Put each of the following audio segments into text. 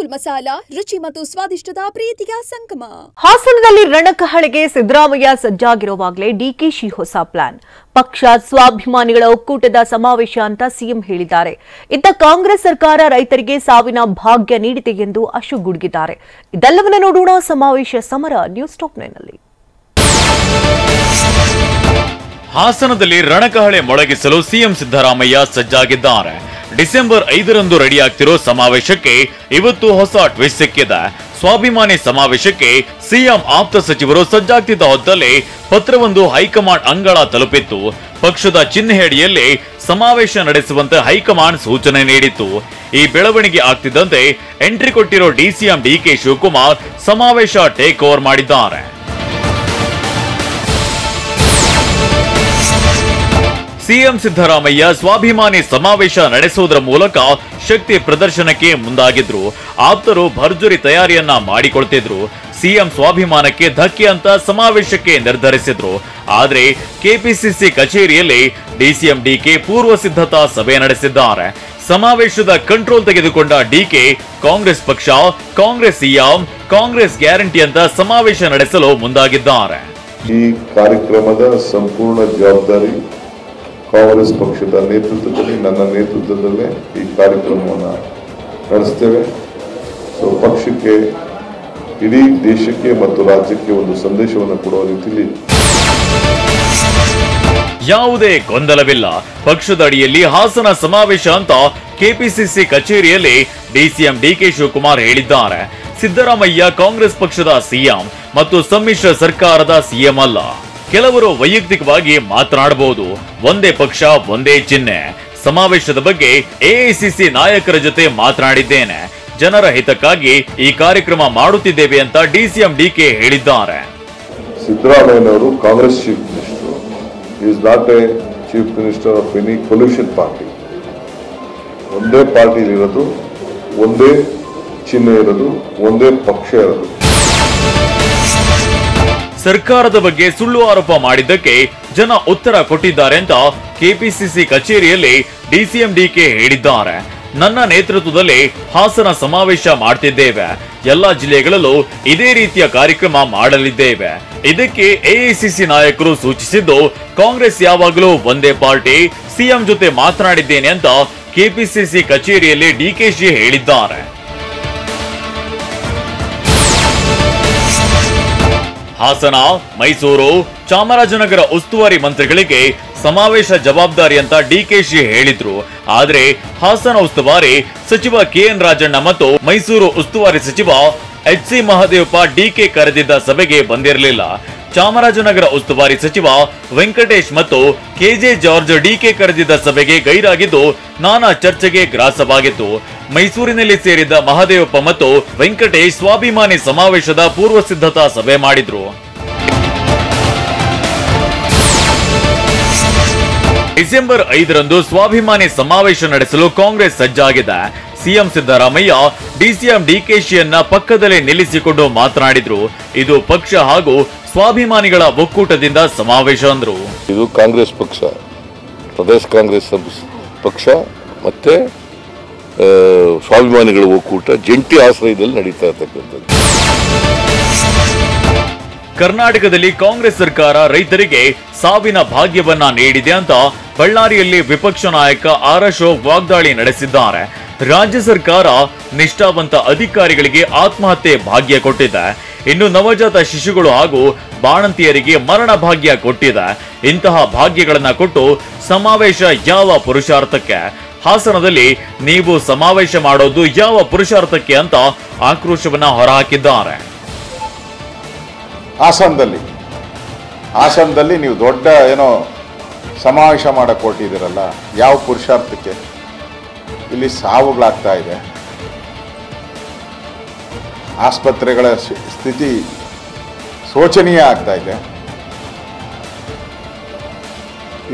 ಗೋಕುಲ್ ಮಸಾಲಾ ರುಚಿ ಮತ್ತು ಸ್ವಾದಿಷ್ಟದ ಪ್ರೀತಿಯ ಸಂಗಮ. ಹಾಸನದಲ್ಲಿ ರಣಕಹಳೆಗೆ ಸಿದ್ದರಾಮಯ್ಯ ಸಜ್ಜಾಗಿರುವಾಗಲೇ ಡಿಕೆಶಿ ಹೊಸ ಪ್ಲಾನ್. ಪಕ್ಷ ಸ್ವಾಭಿಮಾನಿಗಳ ಒಕ್ಕೂಟದ ಸಮಾವೇಶ ಅಂತ ಸಿಎಂ ಹೇಳಿದ್ದಾರೆ. ಇತ್ತ ಕಾಂಗ್ರೆಸ್ ಸರ್ಕಾರ ರೈತರಿಗೆ ಸಾವಿನ ಭಾಗ್ಯ ನೀಡಿದೆ ಎಂದು ಅಶುಗುಡುಗಿದ್ದಾರೆ. ಇದೆಲ್ಲವನ್ನ ನೋಡೋಣ ಸಮಾವೇಶ ಸಮರ ನ್ಯೂಸ್ ಟಾಪ್ 9ನಲ್ಲಿ. ಹಾಸನದಲ್ಲಿ ರಣಕಹಳೆ ಮೊಳಗಿಸಲು ಸಿಎಂ ಸಿದ್ದರಾಮಯ್ಯ ಸಜ್ಜಾಗಿದ್ದಾರೆ. ಡಿಸೆಂಬರ್ 5ರಂದು ರೆಡಿಯಾಗ್ತಿರೋ ಸಮಾವೇಶಕ್ಕೆ ಇವತ್ತು ಹೊಸ ಟ್ವಿಸ್ಟ್ ಸಿಕ್ಕಿದೆ. ಸ್ವಾಭಿಮಾನಿ ಸಮಾವೇಶಕ್ಕೆ ಸಿಎಂ ಆಪ್ತ ಸಚಿವರು ಸಜ್ಜಾಗ್ತಿದ್ದ ಹೊತ್ತಲ್ಲಿ ಪತ್ರವೊಂದು ಹೈಕಮಾಂಡ್ ಅಂಗಳ ತಲುಪಿತ್ತು. ಪಕ್ಷದ ಚಿಹ್ನೆಯಡಿಯಲ್ಲಿ ಸಮಾವೇಶ ನಡೆಸುವಂತೆ ಹೈಕಮಾಂಡ್ ಸೂಚನೆ ನೀಡಿತ್ತು. ಈ ಬೆಳವಣಿಗೆ ಆಗ್ತಿದ್ದಂತೆ ಎಂಟ್ರಿ ಕೊಟ್ಟಿರೋ ಡಿಸಿಎಂ ಡಿಕೆ ಶಿವಕುಮಾರ್ ಸಮಾವೇಶ ಟೇಕ್ ಓವರ್ ಮಾಡಿದ್ದಾರೆ. ಸಿಎಂ ಸಿದ್ದರಾಮಯ್ಯ ಸ್ವಾಭಿಮಾನಿ ಸಮಾವೇಶ ನಡೆಸುವುದರ ಮೂಲಕ ಶಕ್ತಿ ಪ್ರದರ್ಶನಕ್ಕೆ ಮುಂದಾಗಿದ್ರು. ಆಪ್ತರು ಭರ್ಜರಿ ತಯಾರಿಯನ್ನ ಮಾಡಿಕೊಳ್ತಿದ್ರು. ಸಿಎಂ ಸ್ವಾಭಿಮಾನಕ್ಕೆ ಧಕ್ಕೆ ಅಂತ ಸಮಾವೇಶಕ್ಕೆ ನಿರ್ಧರಿಸಿದ್ರು. ಆದ್ರೆ ಕೆಪಿಸಿಸಿ ಕಚೇರಿಯಲ್ಲಿ ಡಿಸಿಎಂ ಡಿಕೆ ಪೂರ್ವ ಸಿದ್ಧತಾ ಸಭೆ ನಡೆಸಿದ್ದಾರೆ. ಸಮಾವೇಶದ ಕಂಟ್ರೋಲ್ ತೆಗೆದುಕೊಂಡ ಡಿಕೆ ಕಾಂಗ್ರೆಸ್ ಪಕ್ಷ, ಕಾಂಗ್ರೆಸ್ ಸಿಎಂ, ಕಾಂಗ್ರೆಸ್ ಗ್ಯಾರಂಟಿ ಅಂತ ಸಮಾವೇಶ ನಡೆಸಲು ಮುಂದಾಗಿದ್ದಾರೆ. ಈ ಕಾರ್ಯಕ್ರಮದ ಸಂಪೂರ್ಣ ಜವಾಬ್ದಾರಿ ಕಾಂಗ್ರೆಸ್ ಪಕ್ಷದ ನೇತೃತ್ವದಲ್ಲಿ, ನನ್ನ ನೇತೃತ್ವದಲ್ಲೇ ಈ ಕಾರ್ಯಕ್ರಮವನ್ನು ನಡೆಸ್ತೇವೆ. ಸೊ ಪಕ್ಷಕ್ಕೆ, ಇಡೀ ದೇಶಕ್ಕೆ ಮತ್ತು ರಾಜ್ಯಕ್ಕೆ ಒಂದು ಸಂದೇಶವನ್ನು ಕೊಡುವ ರೀತಿಯಲ್ಲಿ ಯಾವುದೇ ಗೊಂದಲವಿಲ್ಲ. ಪಕ್ಷದ ಅಡಿಯಲ್ಲಿ ಹಾಸನ ಸಮಾವೇಶ ಅಂತ ಕೆಪಿಸಿಸಿ ಕಚೇರಿಯಲ್ಲಿ ಡಿಸಿಎಂ ಡಿಕೆ ಶಿವಕುಮಾರ್ ಹೇಳಿದ್ದಾರೆ. ಸಿದ್ದರಾಮಯ್ಯ ಕಾಂಗ್ರೆಸ್ ಪಕ್ಷದ ಸಿಎಂ ಮತ್ತು ಸಮ್ಮಿಶ್ರ ಸರ್ಕಾರದ ಸಿಎಂ ಅಲ್ಲ. ಕೆಲವರು ವೈಯಕ್ತಿಕವಾಗಿ ಮಾತನಾಡಬಹುದು. ಒಂದೇ ಪಕ್ಷ ಒಂದೇ ಚಿಹ್ನೆ. ಸಮಾವೇಶದ ಬಗ್ಗೆ ಎಐಸಿಸಿ ನಾಯಕರ ಜೊತೆ ಮಾತನಾಡಿದ್ದೇನೆ. ಜನರ ಹಿತಕ್ಕಾಗಿ ಈ ಕಾರ್ಯಕ್ರಮ ಮಾಡುತ್ತಿದ್ದೇವೆ ಅಂತ ಡಿಸಿಎಂ ಡಿಕೆ ಹೇಳಿದ್ದಾರೆ. ಸಿದ್ದರಾಮಯ್ಯನವರು Congress chief minister, is not A chief minister of any collusion party. ಒಂದೇ ಪಾರ್ಟಿ ಇರೋದು, ಒಂದೇ ಚಿಹ್ನೆ ಇರೋದು, ಒಂದೇ ಪಕ್ಷ ಇರೋದು. ಸರ್ಕಾರದ ಬಗ್ಗೆ ಸುಳ್ಳು ಆರೋಪ ಮಾಡಿದ್ದಕ್ಕೆ ಜನ ಉತ್ತರ ಕೊಟ್ಟಿದ್ದಾರೆ ಅಂತ ಕೆಪಿಸಿಸಿ ಕಚೇರಿಯಲ್ಲಿ ಡಿಸಿಎಂ ಡಿಕೆ ಹೇಳಿದ್ದಾರೆ. ನನ್ನ ನೇತೃತ್ವದಲ್ಲಿ ಹಾಸನ ಸಮಾವೇಶ ಮಾಡ್ತಿದ್ದೇವೆ. ಎಲ್ಲಾ ಜಿಲ್ಲೆಗಳಲ್ಲೂ ಇದೇ ರೀತಿಯ ಕಾರ್ಯಕ್ರಮ ಮಾಡಲಿದ್ದೇವೆ. ಇದಕ್ಕೆ ಎಐಸಿಸಿ ನಾಯಕರು ಸೂಚಿಸಿದ್ದು, ಕಾಂಗ್ರೆಸ್ ಯಾವಾಗಲೂ ಒಂದೇ ಪಾರ್ಟಿ, ಸಿಎಂ ಜೊತೆ ಮಾತನಾಡಿದ್ದೇನೆ ಅಂತ ಕೆಪಿಸಿಸಿ ಕಚೇರಿಯಲ್ಲಿ ಡಿಕೆಶಿ ಹೇಳಿದ್ದಾರೆ. ಹಾಸನ, ಮೈಸೂರು, ಚಾಮರಾಜನಗರ ಉಸ್ತುವಾರಿ ಮಂತ್ರಿಗಳಿಗೆ ಸಮಾವೇಶ ಜವಾಬ್ದಾರಿ ಅಂತ ಡಿಕೆಶಿ ಹೇಳಿದ್ರು. ಆದ್ರೆ ಹಾಸನ ಉಸ್ತುವಾರಿ ಸಚಿವ ಕೆಎನ್ ರಾಜಣ್ಣ ಮತ್ತು ಮೈಸೂರು ಉಸ್ತುವಾರಿ ಸಚಿವ ಎಚ್.ಸಿ. ಮಹದೇವಪ್ಪ ಡಿಕೆ ಕರೆದಿದ್ದ ಸಭೆಗೆ ಬಂದಿರಲಿಲ್ಲ. ಚಾಮರಾಜನಗರ ಉಸ್ತುವಾರಿ ಸಚಿವ ವೆಂಕಟೇಶ್ ಮತ್ತು ಕೆಜೆ ಜಾರ್ಜ್ ಡಿಕೆ ಕರೆದಿದ್ದ ಸಭೆಗೆ ಗೈರಾಗಿದ್ದು ನಾನಾ ಚರ್ಚೆಗೆ ಗ್ರಾಸವಾಗಿತ್ತು. ಮೈಸೂರಿನಲ್ಲಿ ಸೇರಿದ್ದ ಮಹದೇವಪ್ಪ ಮತ್ತು ವೆಂಕಟೇಶ್ ಸ್ವಾಭಿಮಾನಿ ಸಮಾವೇಶದ ಪೂರ್ವ ಸಿದ್ಧತಾ ಸಭೆ ಮಾಡಿದ್ರು. ಡಿಸೆಂಬರ್ 5ರಂದು ಸ್ವಾಭಿಮಾನಿ ಸಮಾವೇಶ ನಡೆಸಲು ಕಾಂಗ್ರೆಸ್ ಸಜ್ಜಾಗಿದೆ. ಸಿಎಂ ಸಿದ್ದರಾಮಯ್ಯ ಡಿಸಿಎಂ ಡಿಕೆಶಿಯನ್ನ ಪಕ್ಕದಲ್ಲೇ ನಿಲ್ಲಿಸಿಕೊಂಡು ಮಾತನಾಡಿದ್ರು. ಇದು ಪಕ್ಷ ಹಾಗೂ ಸ್ವಾಭಿಮಾನಿಗಳ ಒಕ್ಕೂಟದಿಂದ ಸಮಾವೇಶ ಅಂದ್ರು. ಇದು ಕಾಂಗ್ರೆಸ್ ಪಕ್ಷ, ಪ್ರದೇಶ ಕಾಂಗ್ರೆಸ್ ಪಕ್ಷ ಮತ್ತೆ ಸ್ವಾಭಿಮಾನಿಗಳ ಒಕ್ಕೂಟ ಜಂಟಿ ಆಶ್ರಯದಲ್ಲಿ ನಡೀತಾ ಇರ್ತಕ್ಕಂಥದ್ದು. ಕರ್ನಾಟಕದಲ್ಲಿ ಕಾಂಗ್ರೆಸ್ ಸರ್ಕಾರ ರೈತರಿಗೆ ಸಾವಿನ ಭಾಗ್ಯವನ್ನ ನೀಡಿದೆ ಅಂತ ಬಳ್ಳಾರಿಯಲ್ಲಿ ವಿಪಕ್ಷ ನಾಯಕ ಆರ್ ಅಶೋಕ್ ವಾಗ್ದಾಳಿ ನಡೆಸಿದ್ದಾರೆ. ರಾಜ್ಯ ಸರ್ಕಾರ ನಿಷ್ಠಾವಂತ ಅಧಿಕಾರಿಗಳಿಗೆ ಆತ್ಮಹತ್ಯೆ ಭಾಗ್ಯ ಕೊಟ್ಟಿದೆ. ಇನ್ನು ನವಜಾತ ಶಿಶುಗಳು ಹಾಗೂ ಬಾಣಂತಿಯರಿಗೆ ಮರಣ ಭಾಗ್ಯ ಕೊಟ್ಟಿದೆ. ಇಂತಹ ಭಾಗ್ಯಗಳನ್ನ ಕೊಟ್ಟು ಸಮಾವೇಶ ಯಾವ ಪುರುಷಾರ್ಥಕ್ಕೆ? ಹಾಸನದಲ್ಲಿ ನೀವು ಸಮಾವೇಶ ಮಾಡೋದು ಯಾವ ಪುರುಷಾರ್ಥಕ್ಕೆ ಅಂತ ಆಕ್ರೋಶವನ್ನ ಹೊರಹಾಕಿದ್ದಾರೆ. ಹಾಸನದಲ್ಲಿ ನೀವು ದೊಡ್ಡ ಏನೋ ಸಮಾವೇಶ ಮಾಡಕ್ಕೆ ಕೊಟ್ಟಿದ್ದೀರಲ್ಲ, ಯಾವ ಪುರುಷಾರ್ಥಕ್ಕೆ? ಇಲ್ಲಿ ಸಾವುಗಳಾಗ್ತಾ ಇದೆ. ಆಸ್ಪತ್ರೆಗಳ ಸ್ಥಿತಿ ಶೋಚನೀಯ ಆಗ್ತಾ ಇದೆ.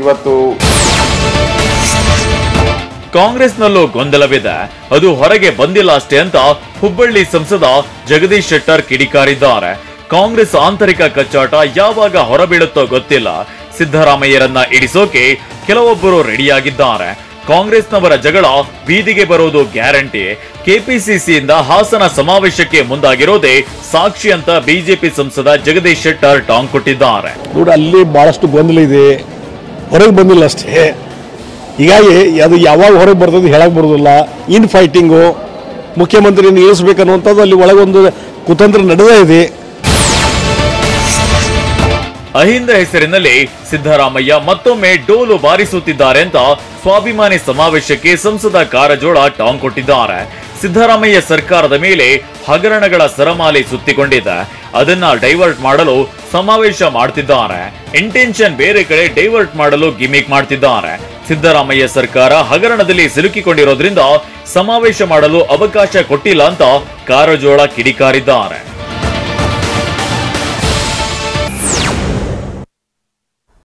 ಇವತ್ತು ಕಾಂಗ್ರೆಸ್ನಲ್ಲೂ ಗೊಂದಲವಿದೆ. ಅದು ಹೊರಗೆ ಬಂದಿಲ್ಲ ಅಷ್ಟೇ ಅಂತ ಹುಬ್ಬಳ್ಳಿ ಸಂಸದ ಜಗದೀಶ್ ಶೆಟ್ಟರ್ ಕಿಡಿಕಾರಿದ್ದಾರೆ. ಕಾಂಗ್ರೆಸ್ ಆಂತರಿಕ ಕಚ್ಚಾಟ ಯಾವಾಗ ಹೊರಬೀಳುತ್ತೋ ಗೊತ್ತಿಲ್ಲ. ಸಿದ್ದರಾಮಯ್ಯರನ್ನ ಇಡಿಸೋಕೆ ಕೆಲವೊಬ್ಬರು ರೆಡಿಯಾಗಿದ್ದಾರೆ. ಕಾಂಗ್ರೆಸ್ನವರ ಜಗಳ ಬೀದಿಗೆ ಬರೋದು ಗ್ಯಾರಂಟಿ. ಕೆಪಿಸಿಸಿಯಿಂದ ಹಾಸನ ಸಮಾವೇಶಕ್ಕೆ ಮುಂದಾಗಿರೋದೇ ಸಾಕ್ಷಿ ಅಂತ ಬಿಜೆಪಿ ಸಂಸದ ಜಗದೀಶ್ ಶೆಟ್ಟರ್ ಟಾಂಗ್ ಕೊಟ್ಟಿದ್ದಾರೆ. ನೋಡಿ, ಅಲ್ಲಿ ಬಹಳಷ್ಟು ಗೊಂದಲ ಇದೆ, ಹೊರಗೆ ಬಂದಿಲ್ಲ ಅಷ್ಟೇ. ಹೀಗಾಗಿ ಅದು ಯಾವಾಗ ಹೊರಗೆ ಬರ್ತದೆ ಹೇಳಕ್ ಬರೋದಿಲ್ಲ. ಇನ್ ಫೈಟಿಂಗು ಮುಖ್ಯಮಂತ್ರಿ ನಿಲ್ಲಿಸಬೇಕನ್ನುವಂಥದ್ದು ಅಲ್ಲಿ ಒಳಗೊಂದು ಕುತಂತ್ರ ನಡೆದೇ ಇದೆ. ಅಹಿಂದ ಹೆಸರಿನಲ್ಲಿ ಸಿದ್ದರಾಮಯ್ಯ ಮತ್ತೊಮ್ಮೆ ಡೋಲು ಬಾರಿಸುತ್ತಿದ್ದಾರೆ ಅಂತ ಸ್ವಾಭಿಮಾನಿ ಸಮಾವೇಶಕ್ಕೆ ಸಂಸದ ಕಾರಜೋಳ ಟಾಂಗ್ ಕೊಟ್ಟಿದ್ದಾರೆ. ಸಿದ್ದರಾಮಯ್ಯ ಸರ್ಕಾರದ ಮೇಲೆ ಹಗರಣಗಳ ಸರಮಾಲೆ ಸುತ್ತಿಕೊಂಡಿದೆ, ಅದನ್ನ ಡೈವರ್ಟ್ ಮಾಡಲು ಸಮಾವೇಶ ಮಾಡ್ತಿದ್ದಾರೆ. ಇಂಟೆನ್ಷನ್ ಬೇರೆ ಕಡೆ ಡೈವರ್ಟ್ ಮಾಡಲು ಗಿಮಿಕ್ ಮಾಡ್ತಿದ್ದಾರೆ. ಸಿದ್ದರಾಮಯ್ಯ ಸರ್ಕಾರ ಹಗರಣದಲ್ಲಿ ಸಿಲುಕಿಕೊಂಡಿರೋದ್ರಿಂದ ಸಮಾವೇಶ ಮಾಡಲು ಅವಕಾಶ ಕೊಟ್ಟಿಲ್ಲ ಅಂತ ಕಾರಜೋಳ ಕಿಡಿಕಾರಿದ್ದಾರೆ.